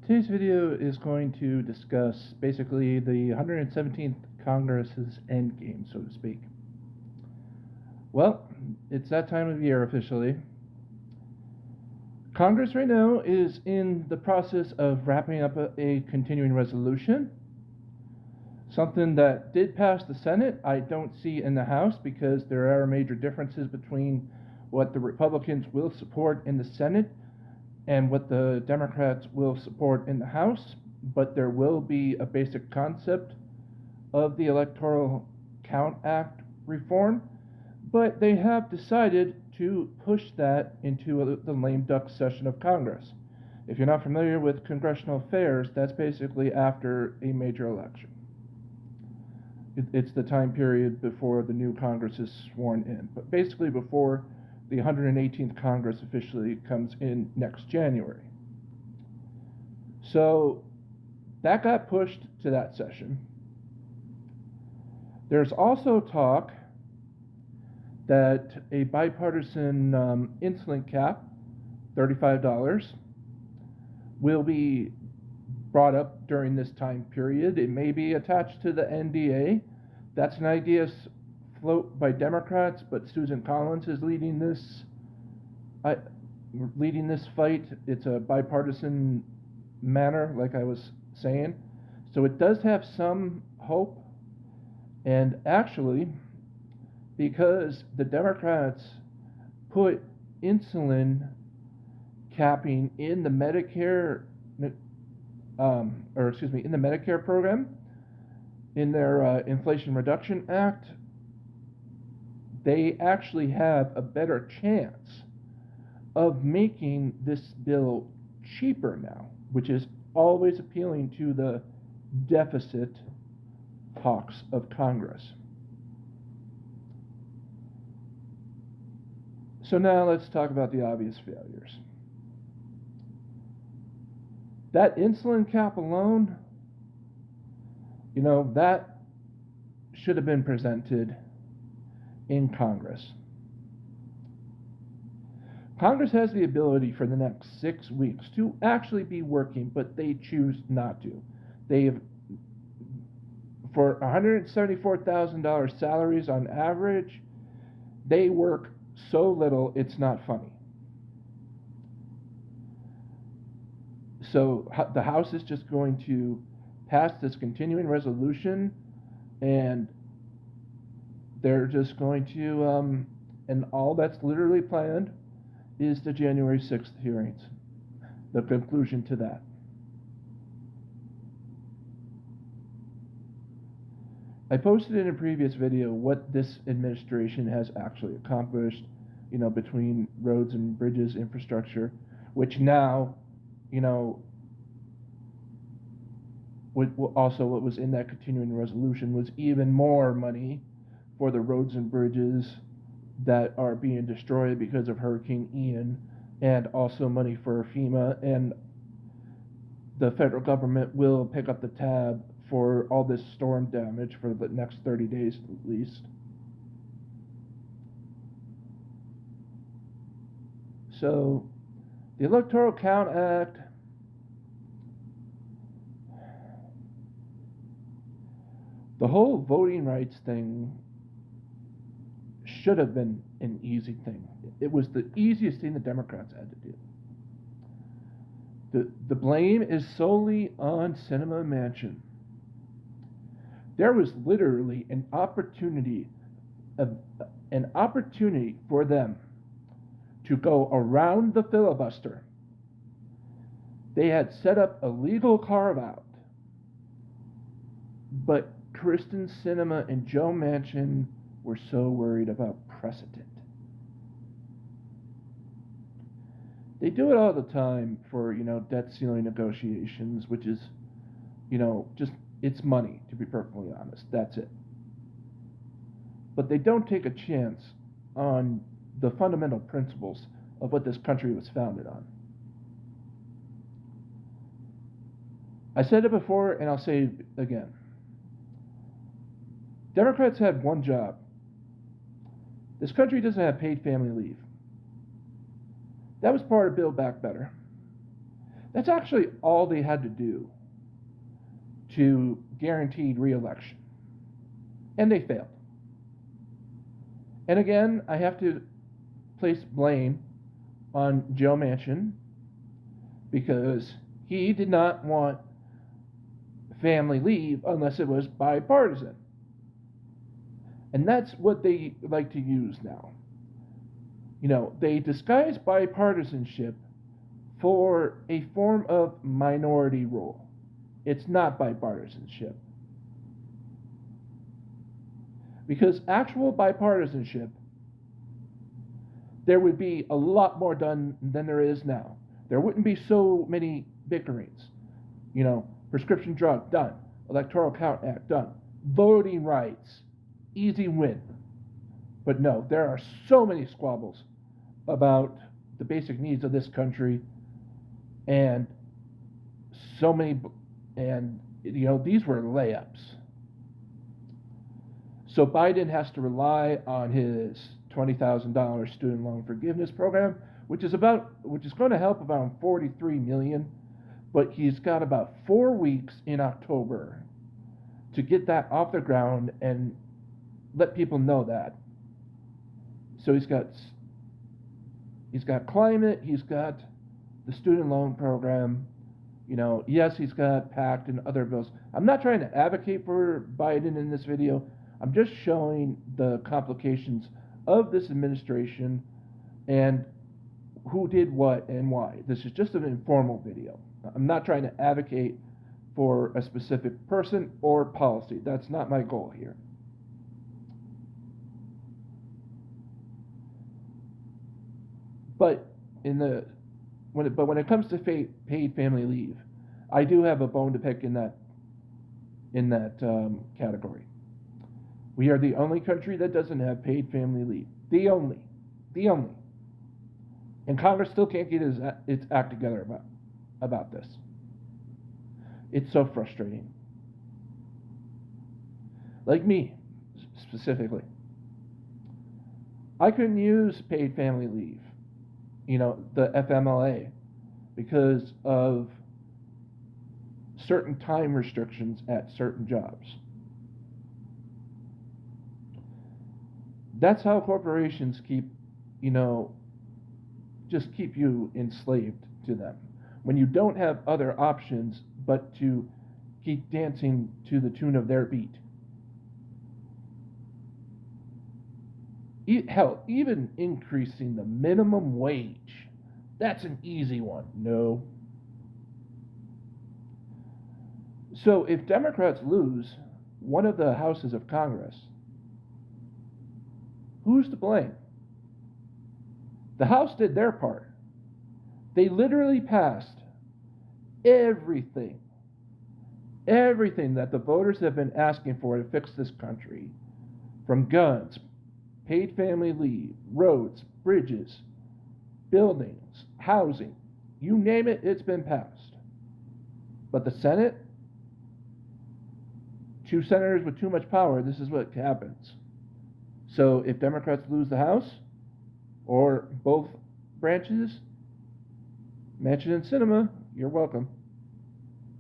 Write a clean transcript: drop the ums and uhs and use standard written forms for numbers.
Today's video is going to discuss basically the 117th Congress's endgame, so to speak. Well, it's that time of year officially. Congress right now is in the process of wrapping up a continuing resolution. Something that did pass the Senate, I don't see in the House because there are major differences between what the Republicans will support in the Senate and what the Democrats will support in the House, but there will be a basic concept of the Electoral Count Act reform, but they have decided to push that into the lame duck session of Congress. If you're not familiar with congressional affairs, that's basically after a major election. It's the time period before the new Congress is sworn in, but basically before the 118th Congress officially comes in next January. So that got pushed to that session. There's also talk that a bipartisan insulin cap, $35, will be brought up during this time period. It may be attached to the NDA. That's an idea float by Democrats, but Susan Collins is leading this fight. It's a bipartisan manner, like I was saying. So it does have some hope. And actually, because the Democrats put insulin capping in the Medicare, in the Medicare program, in their Inflation Reduction Act, they actually have a better chance of making this bill cheaper now, which is always appealing to the deficit hawks of Congress. So now let's talk about the obvious failures. That insulin cap alone, that should have been presented in Congress. Congress has the ability for the next 6 weeks to actually be working, but they choose not to. For $174,000 salaries on average, they work so little it's not funny. So the House is just going to pass this continuing resolution, and they're just going to, and all that's literally planned is the January 6th hearings, the conclusion to that. I posted in a previous video what this administration has actually accomplished, between roads and bridges infrastructure, which now, also what was in that continuing resolution was even more money for the roads and bridges that are being destroyed because of Hurricane Ian, and also money for FEMA, and the federal government will pick up the tab for all this storm damage for the next 30 days at least. So the Electoral Count Act, the whole voting rights thing should have been an easy thing. It was the easiest thing the Democrats had to do. The blame is solely on Sinema and Manchin. There was literally an opportunity for them to go around the filibuster. They had set up a legal carve-out, but Kristen Sinema and Joe Manchin were so worried about precedent. They do it all the time for, debt ceiling negotiations, which is, just, it's money, to be perfectly honest. That's it. But they don't take a chance on the fundamental principles of what this country was founded on. I said it before, and I'll say it again. Democrats had one job. This country doesn't have paid family leave. That was part of Build Back Better. That's actually all they had to do to guaranteed re-election. And they failed. And again, I have to place blame on Joe Manchin because he did not want family leave unless it was bipartisan. And that's what they like to use now. You know, they disguise bipartisanship for a form of minority rule. It's not bipartisanship. Because actual bipartisanship, there would be a lot more done than there is now. There wouldn't be so many bickerings. You know, prescription drug, done. Electoral Count Act, done. Voting rights, easy win. But no, there are so many squabbles about the basic needs of this country, and so many, and you know, these were layups. So Biden has to rely on his $20,000 student loan forgiveness program, which is going to help about 43 million, but he's got about 4 weeks in October to get that off the ground and let people know that. So he's got climate, he's got the student loan program, you know, yes, he's got PACT and other bills. I'm not trying to advocate for Biden in this video. I'm just showing the complications of this administration and who did what and why. This is just an informal video. I'm not trying to advocate for a specific person or policy. That's not my goal here. But when it comes to paid family leave, I do have a bone to pick in that category. We are the only country that doesn't have paid family leave. The only. And Congress still can't get its act together about this. It's so frustrating. Like me, specifically. I couldn't use paid family leave, you know, the FMLA, because of certain time restrictions at certain jobs. That's how corporations keep you enslaved to them. When you don't have other options but to keep dancing to the tune of their beat. Hell, even increasing the minimum wage. That's an easy one. No. So if Democrats lose one of the houses of Congress, who's to blame? The House did their part. They literally passed everything that the voters have been asking for to fix this country. From guns, paid family leave, roads, bridges, buildings, housing, you name it, it's been passed. But the Senate, 2 senators with too much power, this is what happens. So if Democrats lose the House, or both branches, Manchin and Sinema, you're welcome.